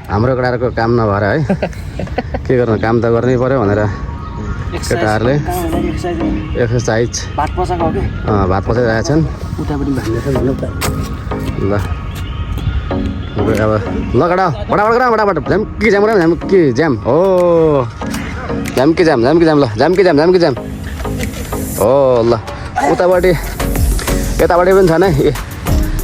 हाम्रो केटाहरूको काम नभएर है के गर्नु काम त गर्नै पर्यो भनेर केटाहरूले एक्सर्साइज भात पचाइरहेका छन् ल अब ल केटा फटाफट झ्याम्की ज्याम हो झ्याम्की ज्याम हो ल उतापट्टि यतापट्टि पनि छ नै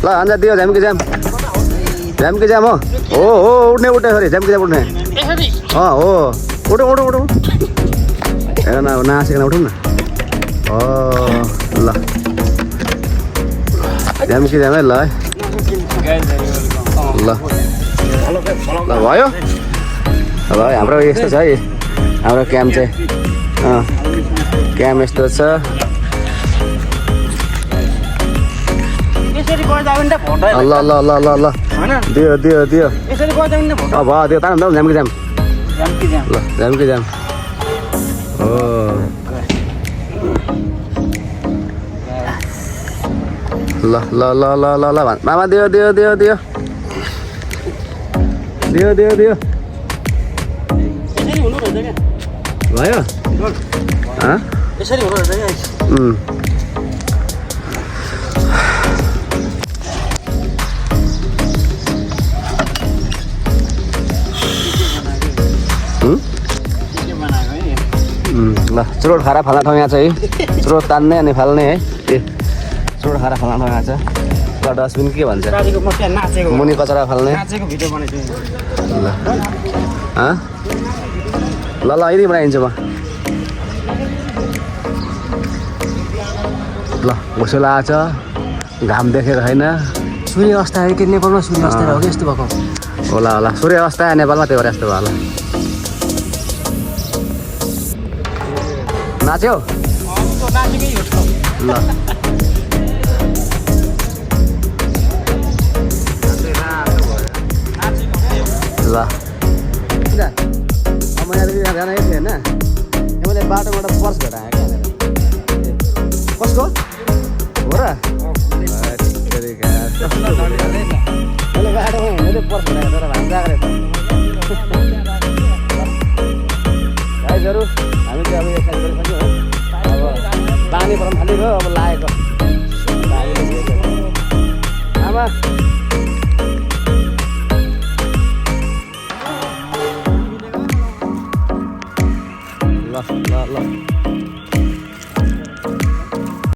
ल अन्त दियो झ्याम्की ज्याम हो उठ्ने छोरी झ्याम्की ज्याम उठ्ने हो उठौँ हेर न नआसिकन उठौँ न हो ल झ्याम्की ज्याम है ल है ल भयो अब हाम्रो यस्तो छ है हाम्रो क्याम्प चाहिँ क्याम्प यस्तो छ ल दियो भयो दियो तान झ्याम्की ज्याम ल झ्याम्की ज्याम हो ल मामा दियो भयो यसरी हुनु रहेछ क्या ल चुरोट खाएर फाल्ने ठाउँ यहाँ छ है चुरोट तान्ने अनि फाल्ने है चुरोट खाएर फाल्ने ठाउँ यहाँ छ ल डस्टबिन के भन्छ मुनि कचरा फाल्ने ल यदि बनाइदिन्छु म ल उसो लगाएको छ घाम देखेको छैन सूर्य अस्त आयो कि नेपालमा सूर्य अस्त हो कि यस्तो भएको होला सूर्य अस्त आयो नेपालमा त्यो भएर यस्तो भयो होला नाच्यो ल ल मैले जानै थिएन मैले बाटोबाट पर्स भेटाएँ क्या कसको हो र मैले बाटोमा हिँड्दै पर्स भेटाएको तर भान्जा गरेको गाइजहरू हामी चाहिँ अब एक्सर्साइज गरिसक्यौँ है अब पानी पर्न थालेको अब लागेको आमा